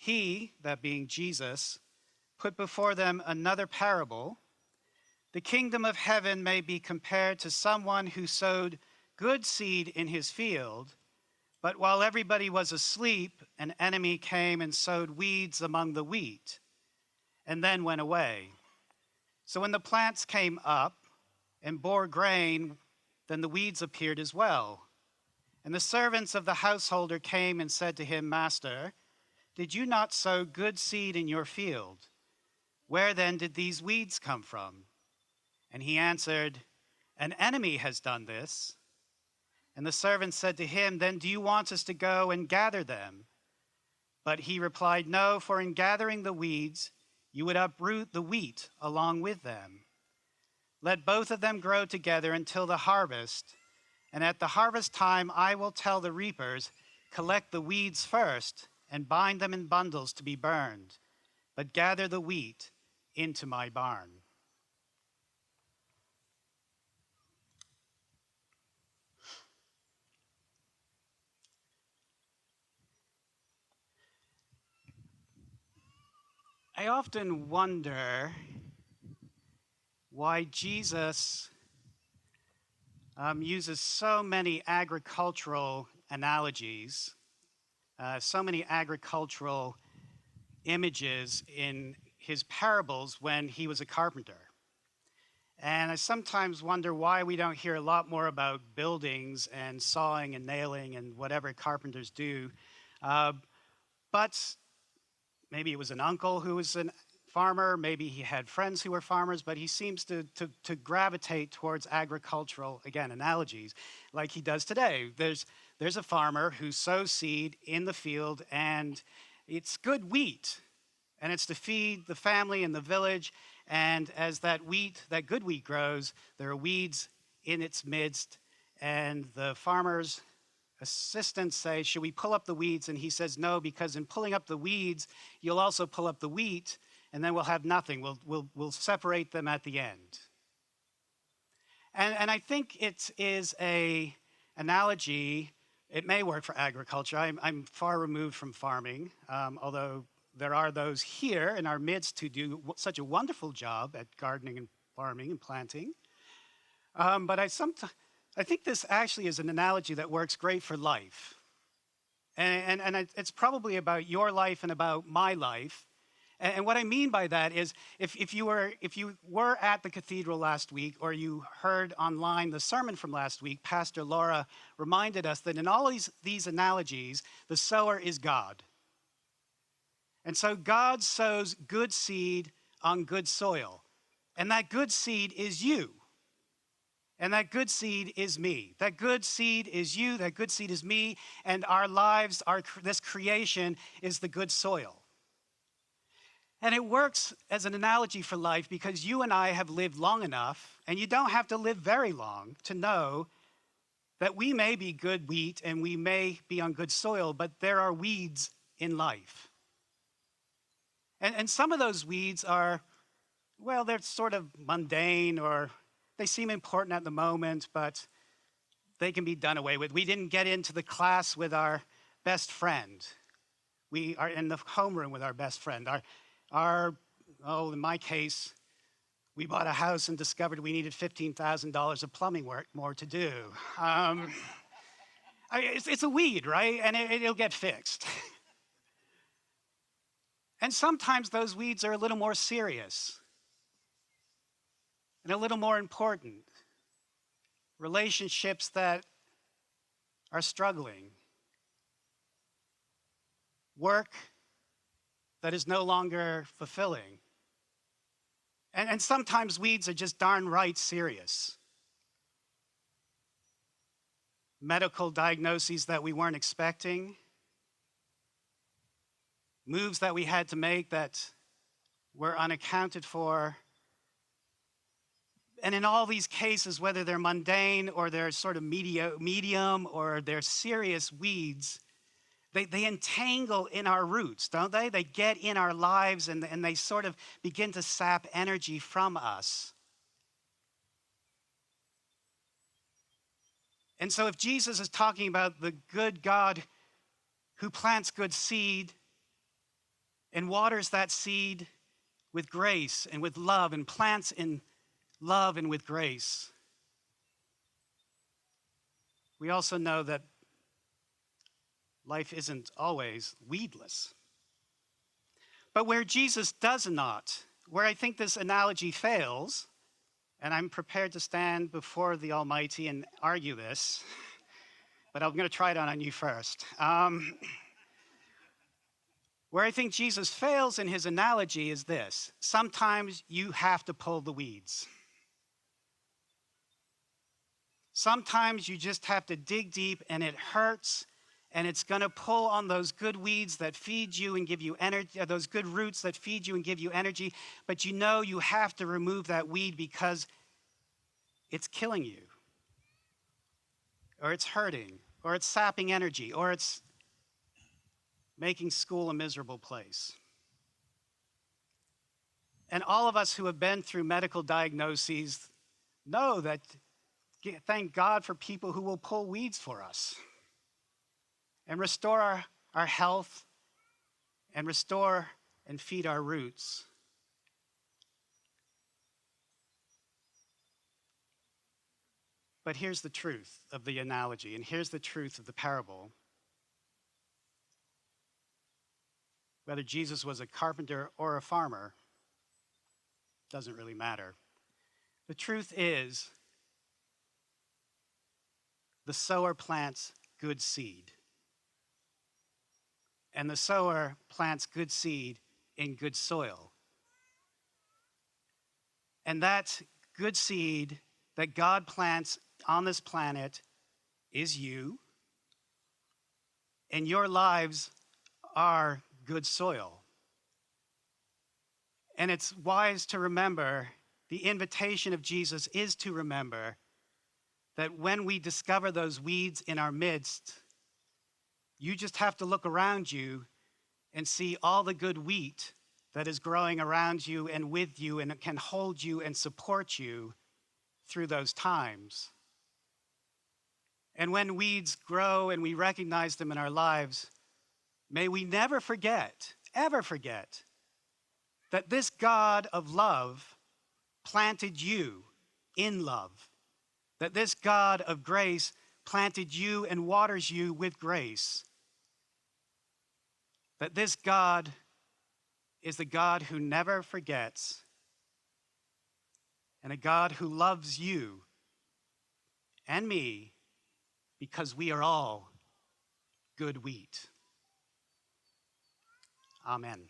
He, that being Jesus, put before them another parable. The kingdom of heaven may be compared to someone who sowed good seed in his field, but while everybody was asleep, an enemy came and sowed weeds among the wheat, and then went away. So when the plants came up and bore grain, then the weeds appeared as well. And the servants of the householder came and said to him, Master, did you not sow good seed in your field? Where then did these weeds come from? And he answered, An enemy has done this. And the servants said to him, Then do you want us to go and gather them? But he replied, No, for in gathering the weeds, you would uproot the wheat along with them. Let both of them grow together until the harvest. And at the harvest time, I will tell the reapers, Collect the weeds first and bind them in bundles to be burned, but gather the wheat into my barn. I often wonder why Jesus uses so many agricultural analogies, so many agricultural images in his parables when he was a carpenter. And I sometimes wonder why we don't hear a lot more about buildings and sawing and nailing and whatever carpenters do. But maybe it was an uncle who was a farmer, maybe he had friends who were farmers, but he seems to gravitate towards agricultural, again, analogies, like he does today. There's a farmer who sows seed in the field, and it's good wheat, and it's to feed the family and the village, and as that good wheat grows, there are weeds in its midst, and the farmer's assistants say, should we pull up the weeds? And he says, no, because in pulling up the weeds, you'll also pull up the wheat, and then we'll have nothing. We'll separate them at the end. And I think it is a analogy. It may work for agriculture. I'm far removed from farming, although there are those here in our midst who do such a wonderful job at gardening and farming and planting. But I think this actually is an analogy that works great for life. And it's probably about your life and about my life. And what I mean by that is if you were at the cathedral last week or you heard online the sermon from last week, Pastor Laura reminded us that in all these analogies, the sower is God. And so God sows good seed on good soil. And that good seed is you. And that good seed is me. That good seed is you. That good seed is me. And our lives, this creation is the good soil. And it works as an analogy for life because you and I have lived long enough, and you don't have to live very long to know that we may be good wheat and we may be on good soil, but there are weeds in life. And some of those weeds are, well, they're sort of mundane or they seem important at the moment, but they can be done away with. We didn't get into the class with our best friend. We are in the homeroom with our best friend. In my case, we bought a house and discovered we needed $15,000 of plumbing work more to do. It's a weed, right? And it'll get fixed. And sometimes those weeds are a little more serious and a little more important. Relationships that are struggling. Work that is no longer fulfilling. And sometimes weeds are just darn right serious. Medical diagnoses that we weren't expecting. Moves that we had to make that were unaccounted for. And in all these cases, whether they're mundane or they're sort of medium or they're serious weeds, they entangle in our roots, don't they? They get in our lives and they sort of begin to sap energy from us. And so if Jesus is talking about the good God who plants good seed and waters that seed with grace and with love and plants in love and with grace. We also know that life isn't always weedless. But where Jesus does not, where I think this analogy fails, and I'm prepared to stand before the Almighty and argue this, but I'm going to try it on you first. Where I think Jesus fails in his analogy is this: sometimes you have to pull the weeds. Sometimes you just have to dig deep, and it hurts, and it's going to pull on those good weeds that feed you and give you energy, those good roots that feed you and give you energy, but you know you have to remove that weed because it's killing you, or it's hurting, or it's sapping energy, or it's making school a miserable place. And all of us who have been through medical diagnoses know that, thank God for people who will pull weeds for us and restore our health and restore and feed our roots. But here's the truth of the analogy, and here's the truth of the parable. Whether Jesus was a carpenter or a farmer doesn't really matter. The truth is, the sower plants good seed. And the sower plants good seed in good soil. And that good seed that God plants on this planet is you. And your lives are good soil. And it's wise to remember, the invitation of Jesus is to remember that when we discover those weeds in our midst, you just have to look around you and see all the good wheat that is growing around you and with you and can hold you and support you through those times. And when weeds grow and we recognize them in our lives, may we never forget, ever forget, that this God of love planted you in love, that this God of grace planted you and waters you with grace, that this God is the God who never forgets, and a God who loves you and me because we are all good wheat. Amen.